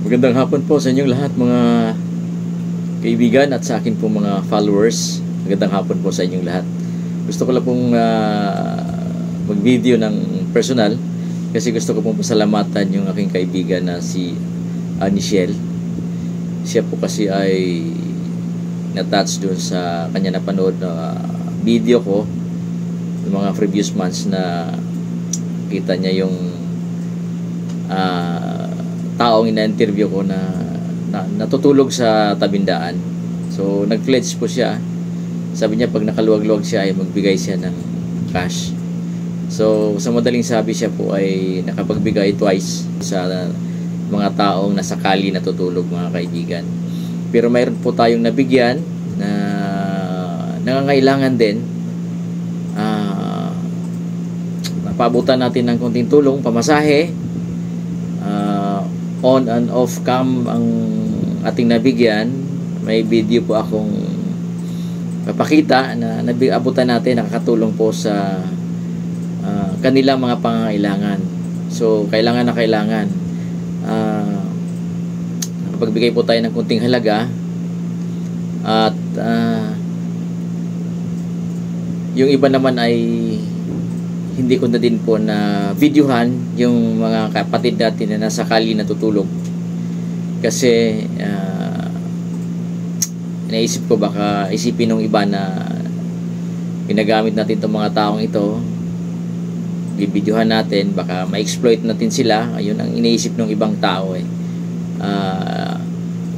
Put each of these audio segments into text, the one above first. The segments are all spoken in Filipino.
Magandang hapon po sa inyong lahat mga kaibigan at sa akin po mga followers. Magandang hapon po sa inyong lahat. Gusto ko lang pong mag-video ng personal kasi gusto ko pong pasalamatan yung aking kaibigan na si Anichelle. Siya po kasi ay na-touch doon sa kanya napanood na video ko ng mga previous months na kita niya yung taong ina-interview ko na natutulog sa tabindaan. So nag-pledge po siya. Sabi niya pag nakaluwag-luwag siya ay magbigay siya ng cash. So sa madaling sabi, siya po ay nakapagbigay twice sa mga taong nasa kali natutulog, mga kaibigan. Pero mayroon po tayong nabigyan na nangangailangan din. Napaabutan natin ng konting tulong, pamasahe, on and off cam ang ating nabigyan. May video po akong papakita na abutan natin, nakakatulong po sa kanilang mga pangangailangan. So kailangan na kailangan nakapagbigay po tayo ng kunting halaga at yung iba naman ay hindi ko na din po na videohan yung mga kapatid natin na nasa kali natutulog kasi naisip ko baka isipin ng iba na ginagamit natin itong mga taong ito, bibidyohan natin, baka ma-exploit natin sila. Ayun ang iniisip ng ibang tao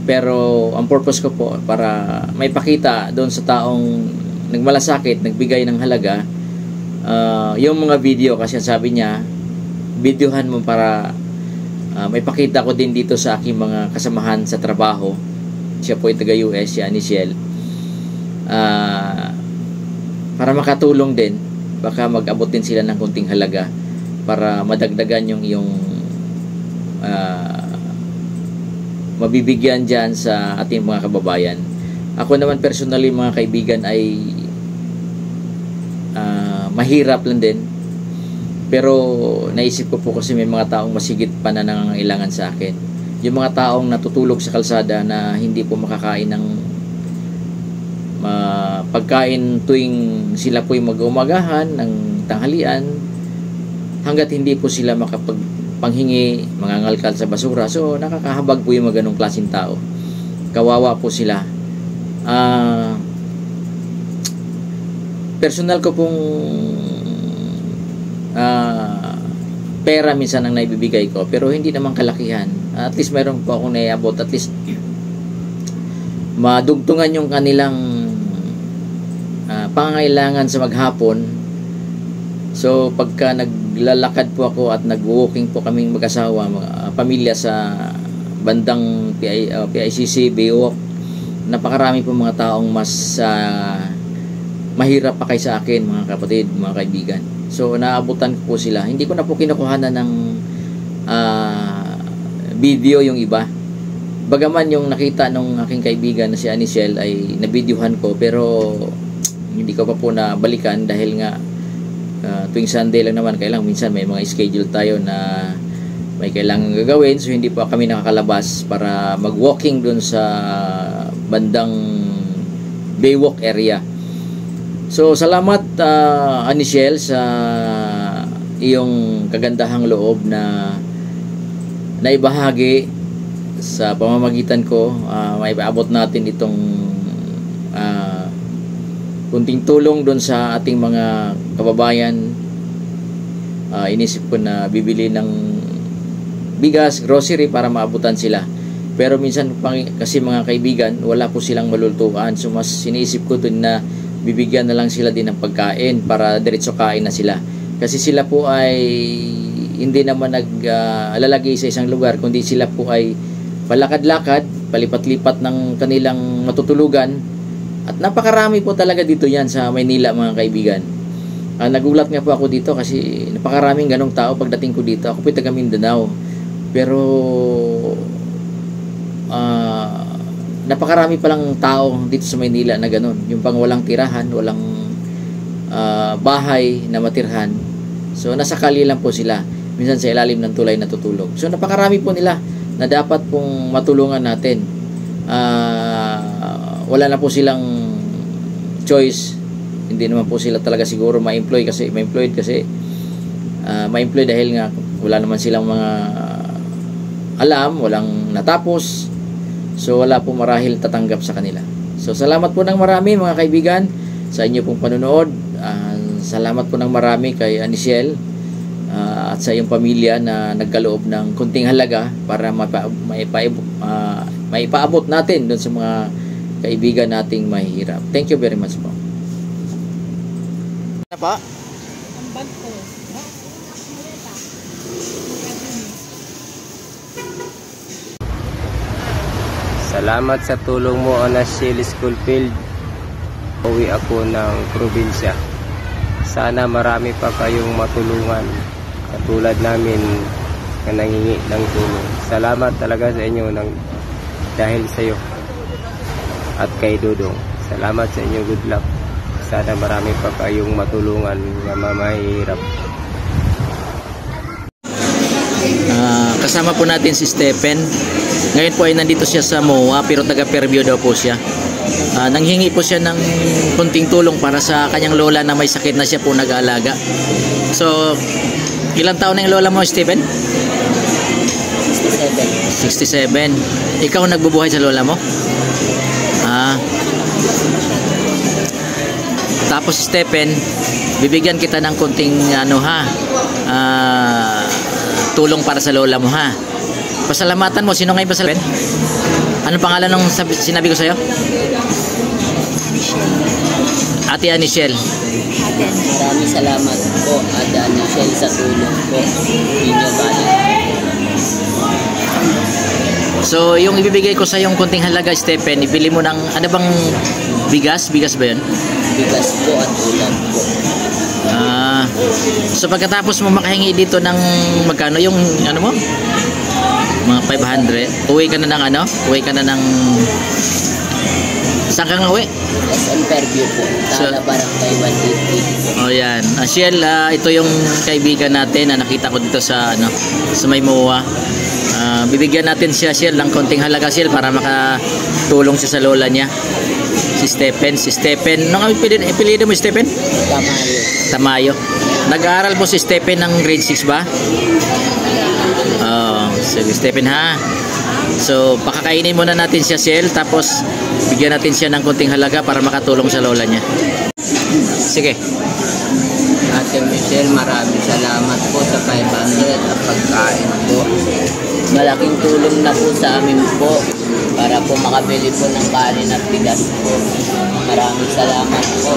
pero ang purpose ko po para may pakita doon sa taong nagmalasakit, nagbigay ng halaga, yung mga video, kasi sabi niya videohan mo para may pakita ko din dito sa aking mga kasamahan sa trabaho. Siya po ay taga US, si Anichelle, para makatulong din, baka mag-abot din sila ng kunting halaga para madagdagan yung iyong mabibigyan dyan sa ating mga kababayan. Ako naman personally, mga kaibigan, ay mahirap lang din, pero naisip ko po kasi may mga taong masigit pa na nangangailangan sa akin. Yung mga taong natutulog sa kalsada na hindi po makakain ng pagkain tuwing sila po yung mag-umagahan ng tanghalian, hanggat hindi po sila makapagpanghingi, mangangalkal sa basura. So nakakahabag po yung mga ganong klaseng tao. Kawawa po sila. Personal ko pong pera minsan ang naibibigay ko, pero hindi naman kalakihan. At least mayroon po akong naiabot, at least madugtungan yung kanilang pangangailangan sa maghapon. So pagka naglalakad po ako at nag-walking po kaming mag-asawa, pamilya sa bandang PICC, Baywalk, napakarami po mga taong mas mahirap pa kay sa akin, mga kapatid, mga kaibigan. So naabutan ko po sila. Hindi ko na po kinukuhanan ng video yung iba. Bagaman yung nakita nung aking kaibigan na si Anichelle ay nabidyohan ko, pero hindi ko pa po nabalikan dahil nga tuwing Sunday lang naman, kailangan minsan may mga schedule tayo na may kailangan gagawin, so hindi pa kami nakakalabas para mag-walking dun sa bandang Baywalk area. So salamat Anichelle sa iyong kagandahang loob na naibahagi sa pamamagitan ko. Maipaabot natin itong kunting tulong doon sa ating mga kababayan. Inisip ko na bibili ng bigas, grocery para maabutan sila. Pero minsan kasi mga kaibigan, wala po silang malulutuan. So mas sinisip ko doon na bibigyan na lang sila din ng pagkain para diretso kain na sila. Kasi sila po ay hindi naman naglalagay sa isang lugar, kundi sila po ay palakad-lakad, palipat-lipat ng kanilang matutulugan. At napakarami po talaga dito yan sa Maynila, mga kaibigan. Nagulat nga po ako dito kasi napakaraming ganong tao pagdating ko dito. Ako po taga Mindanao, pero napakarami palang tao dito sa Maynila na ganon, yung pang walang tirahan, walang bahay na matirhan. So nasa kali lang po sila, minsan sa ilalim ng tulay natutulog. So napakarami po nila. na dapat pong matulungan natin. Wala na po silang choice. Hindi naman po sila talaga siguro ma-employed kasi ma-employed dahil nga wala naman silang mga alam, walang natapos. So wala po marahil tatanggap sa kanila. So salamat po ng marami mga kaibigan sa inyo pong panonood. Salamat po ng marami kay Anishel at sa iyong pamilya na nagkaloob ng kunting halaga para maipaabot natin doon sa mga kaibigan nating mahihirap. Thank you very much po. Ano pa? Ang bag ko. Salamat sa tulong mo, Anashel Schoolfield. Uwi ako ng probinsya. Sana marami pa kayong matulungan katulad namin na nangingi ng tulong. Salamat talaga sa inyo dahil sa iyo at kay Dudong. Salamat sa inyo. Good luck. Sana marami pa kayong matulungan na mamahirap. Kasama po natin si Stephen. Ngayon po ay nandito siya sa MOA pero taga Fairview daw po siya. Nanghingi po siya ng kunting tulong para sa kanyang lola na may sakit na siya po nag-aalaga. So, ilang taon na yung lola mo, Stephen? 67. Ikaw nagbubuhay sa lola mo? Tapos Stephen, bibigyan kita ng kunting tulong para sa lola mo ha. Pasalamatan mo. Sino ngayon pasalamatan? Anong pangalan ng sinabi ko sa'yo? Ate Anishel. Maraming salamat po Ate Anishel sa tulong po ninyo balik. So yung ibibigay ko sa yung kunting halaga, Stephen, ibili mo ng ano bang bigas? Bigas ba yun? Bigas po at ulam po. So pagkatapos mo makahingi dito ng magkano yung ano mo? Mga 500. Uwi ka na ng Uwi ka na ng saan kang uwi? SM Fairview po. Tala Barangay 180. Yan. Shiel, ito yung kaibigan natin na nakita ko dito sa sa may MOA. Bibigyan natin siya, Shiel, ng konting halaga, Shiel, para makatulong siya sa lola niya. Si Stephen. Nung ipilido mo, Stephen? Tamayo. Nag-aaral po si Stephen ng grade 6 ba? Sige, Stephen ha. So, pakakainin muna natin siya, Shiel, tapos bigyan natin siya ng konting halaga para makatulong sa lola niya. Sige. Ate Michelle, maraming salamat po sa 500 at pagkain po. Malaking tulong na po sa amin po para po makabili po ng kanin at bigas po. Maraming salamat po.